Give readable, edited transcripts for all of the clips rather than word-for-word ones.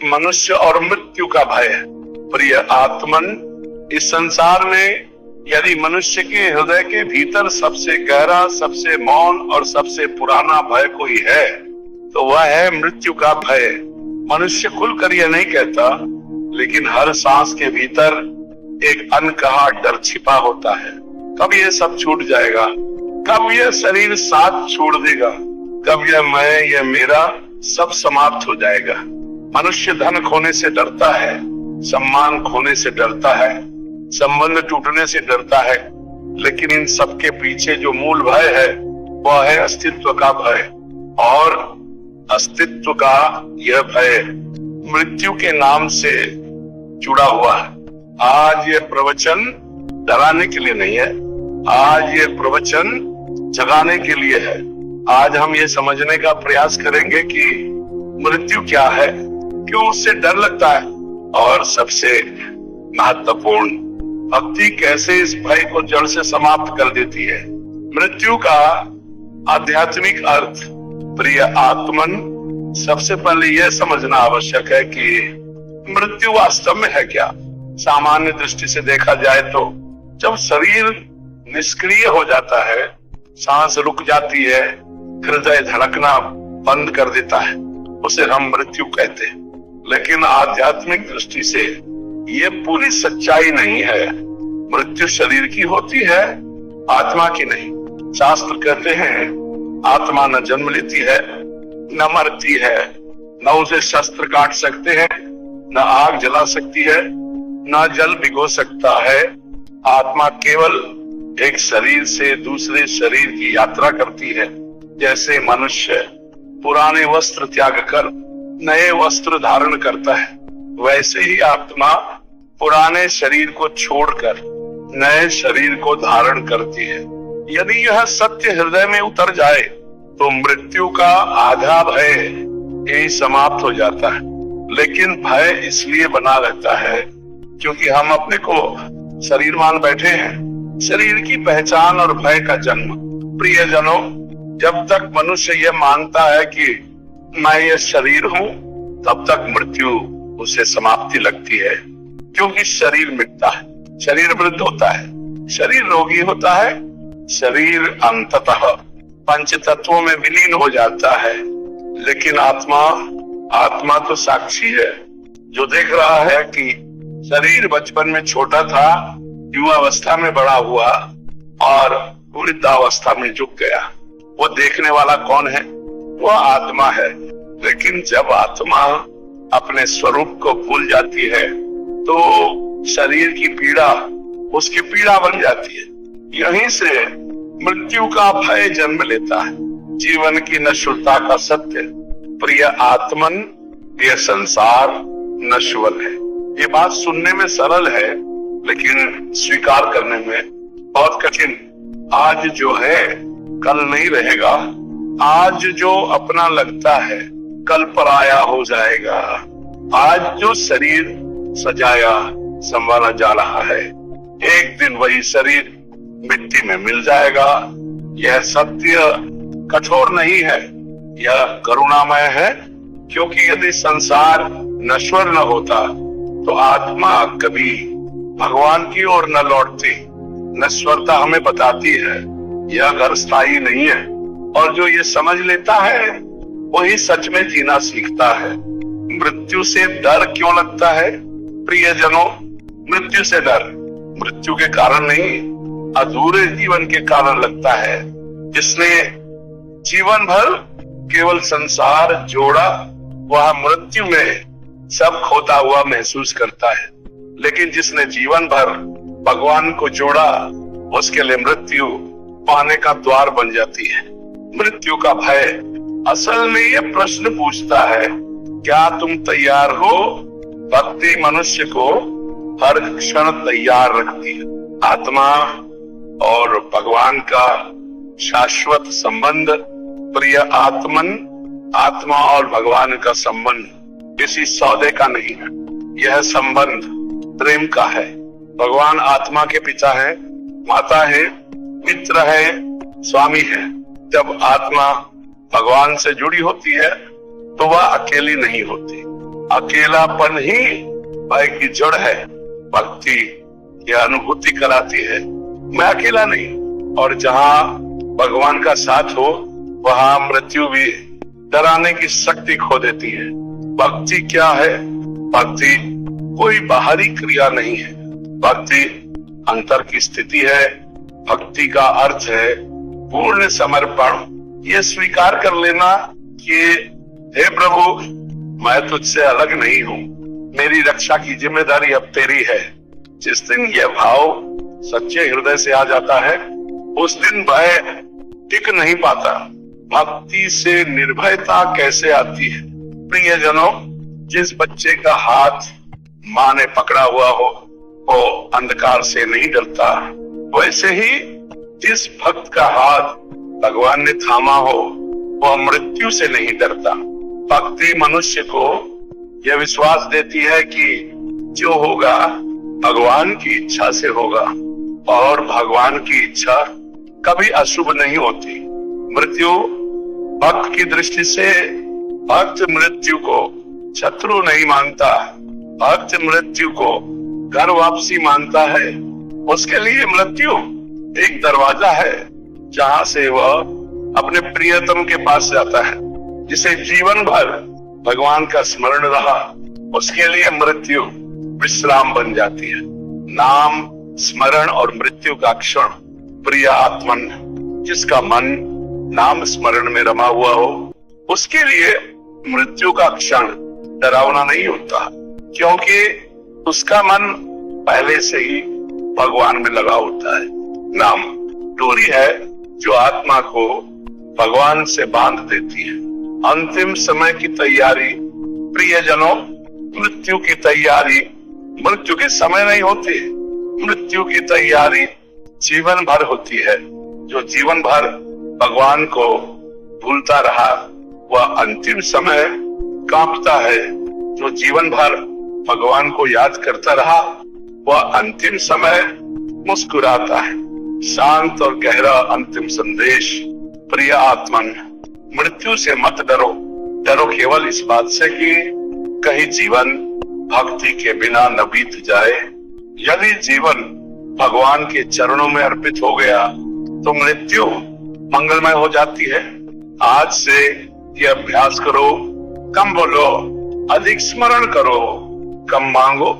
मनुष्य और मृत्यु का भय। प्रिय आत्मन, इस संसार में यदि मनुष्य के हृदय के भीतर सबसे गहरा, सबसे मौन और सबसे पुराना भय कोई है तो वह है मृत्यु का भय। मनुष्य खुलकर यह नहीं कहता, लेकिन हर सांस के भीतर एक अनकहा डर छिपा होता है। कब यह सब छूट जाएगा, कब यह शरीर साथ छोड़ देगा, कब यह मैं, यह मेरा सब समाप्त हो जाएगा। मनुष्य धन खोने से डरता है, सम्मान खोने से डरता है, संबंध टूटने से डरता है, लेकिन इन सबके पीछे जो मूल भय है वह है अस्तित्व का भय। और अस्तित्व का यह भय मृत्यु के नाम से जुड़ा हुआ है। आज यह प्रवचन डराने के लिए नहीं है, आज यह प्रवचन जगाने के लिए है। आज हम ये समझने का प्रयास करेंगे कि मृत्यु क्या है, क्यों उससे डर लगता है, और सबसे महत्वपूर्ण, भक्ति कैसे इस भय को जड़ से समाप्त कर देती है। मृत्यु का आध्यात्मिक अर्थ। प्रिय आत्मन, सबसे पहले यह समझना आवश्यक है कि मृत्यु वास्तव में है क्या। सामान्य दृष्टि से देखा जाए तो जब शरीर निष्क्रिय हो जाता है, सांस रुक जाती है, हृदय धड़कना बंद कर देता है, उसे हम मृत्यु कहते हैं। लेकिन आध्यात्मिक दृष्टि से ये पूरी सच्चाई नहीं है। मृत्यु शरीर की होती है, आत्मा की नहीं। शास्त्र कहते हैं आत्मा न जन्म लेती है, न मरती है, न उसे शस्त्र काट सकते हैं, न आग जला सकती है, न जल भिगो सकता है। आत्मा केवल एक शरीर से दूसरे शरीर की यात्रा करती है। जैसे मनुष्य पुराने वस्त्र त्याग कर नए वस्त्र धारण करता है, वैसे ही आत्मा पुराने शरीर को छोड़कर नए शरीर को धारण करती है। यदि यह सत्य हृदय में उतर जाए तो मृत्यु का आधा भय यही समाप्त हो जाता है। लेकिन भय इसलिए बना रहता है क्योंकि हम अपने को शरीर मान बैठे हैं। शरीर की पहचान और भय का जन्म। प्रियजनों, जब तक मनुष्य यह मानता है कि मैं ये शरीर हूँ, तब तक मृत्यु उसे समाप्ति लगती है। क्योंकि शरीर मिटता है, शरीर वृद्ध होता है, शरीर रोगी होता है, शरीर अंततः पंच तत्वों में विलीन हो जाता है। लेकिन आत्मा तो साक्षी है, जो देख रहा है कि शरीर बचपन में छोटा था, युवावस्था में बड़ा हुआ और वृद्धावस्था में झुक गया। वो देखने वाला कौन है? वो आत्मा है। लेकिन जब आत्मा अपने स्वरूप को भूल जाती है तो शरीर की पीड़ा उसकी पीड़ा बन जाती है। यहीं से मृत्यु का भय जन्म लेता है, जीवन की नश्वरता का सत्य। प्रिय आत्मन, यह संसार नश्वर है। ये बात सुनने में सरल है, लेकिन स्वीकार करने में बहुत कठिन। आज जो है कल नहीं रहेगा। आज जो अपना लगता है कल पराया हो जाएगा। आज जो शरीर सजाया संवारा जा रहा है, एक दिन वही शरीर मिट्टी में मिल जाएगा। यह सत्य कठोर नहीं है, यह करुणामय है। क्योंकि यदि संसार नश्वर न होता तो आत्मा कभी भगवान की ओर न लौटती। नश्वरता हमें बताती है यह घर स्थायी नहीं है, और जो ये समझ लेता है वही सच में जीना सीखता है। मृत्यु से डर क्यों लगता है? प्रियजनों, मृत्यु से डर मृत्यु के कारण नहीं, अधूरे जीवन के कारण लगता है। जिसने जीवन भर केवल संसार जोड़ा, वह मृत्यु में सब खोता हुआ महसूस करता है। लेकिन जिसने जीवन भर भगवान को जोड़ा, उसके लिए मृत्यु पाने का द्वार बन जाती है। मृत्यु का भय असल में यह प्रश्न पूछता है, क्या तुम तैयार हो? भक्ति मनुष्य को हर क्षण तैयार रखती है। आत्मा और भगवान का शाश्वत संबंध। प्रिय आत्मन, आत्मा और भगवान का संबंध किसी सौदे का नहीं है। यह संबंध प्रेम का है। भगवान आत्मा के पिता है, माता है, मित्र है, स्वामी है। जब आत्मा भगवान से जुड़ी होती है तो वह अकेली नहीं होती। अकेलापन ही भय की जड़ है। भक्ति यह अनुभूति कराती है मैं अकेला नहीं, और जहाँ भगवान का साथ हो वहाँ मृत्यु भी डराने की शक्ति खो देती है। भक्ति क्या है? भक्ति कोई बाहरी क्रिया नहीं है, भक्ति अंतर की स्थिति है। भक्ति का अर्थ है पूर्ण समर्पण, ये स्वीकार कर लेना कि हे प्रभु मैं तुझसे अलग नहीं हूँ, मेरी रक्षा की जिम्मेदारी अब तेरी है। जिस दिन यह भाव सच्चे हृदय से आ जाता है उस दिन भय टिक नहीं पाता। भक्ति से निर्भयता कैसे आती है? प्रियजनों, जिस बच्चे का हाथ माँ ने पकड़ा हुआ हो वो अंधकार से नहीं डरता, वैसे ही जिस भक्त का हाथ भगवान ने थामा हो वह मृत्यु से नहीं डरता। भक्ति मनुष्य को यह विश्वास देती है कि जो होगा भगवान की इच्छा से होगा, और भगवान की इच्छा कभी अशुभ नहीं होती। मृत्यु भक्त की दृष्टि से भक्त मृत्यु को शत्रु नहीं मानता, भक्त मृत्यु को घर वापसी मानता है। उसके लिए मृत्यु एक दरवाजा है जहाँ से वह अपने प्रियतम के पास जाता है। जिसे जीवन भर भगवान का स्मरण रहा उसके लिए मृत्यु विश्राम बन जाती है। नाम स्मरण और मृत्यु का क्षण प्रिय आत्मन, जिसका मन नाम स्मरण में रमा हुआ हो उसके लिए मृत्यु का क्षण डरावना नहीं होता, क्योंकि उसका मन पहले से ही भगवान में लगा होता है। नाम डोरी है जो आत्मा को भगवान से बांध देती है। अंतिम समय की तैयारी, प्रियजनों, मृत्यु की तैयारी मृत्यु के समय नहीं होती, मृत्यु की तैयारी जीवन भर होती है। जो जीवन भर भगवान को भूलता रहा वह अंतिम समय कांपता है, जो जीवन भर भगवान को याद करता रहा वह अंतिम समय मुस्कुराता है। शांत और गहरा अंतिम संदेश, प्रिय आत्मन, मृत्यु से मत डरो, डरो केवल इस बात से कि कहीं जीवन भक्ति के बिना न बीत जाए। यदि जीवन भगवान के चरणों में अर्पित हो गया तो मृत्यु मंगलमय हो जाती है। आज से ये अभ्यास करो, कम बोलो, अधिक स्मरण करो, कम मांगो,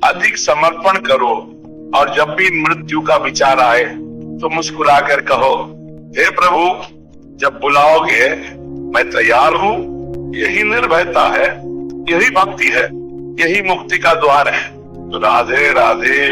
अधिक समर्पण करो, और जब भी मृत्यु का विचार आए तो मुस्कुराकर कहो, हे प्रभु जब बुलाओगे मैं तैयार हूँ। यही निर्भयता है, यही भक्ति है, यही मुक्ति का द्वार है। तो राधे राधे।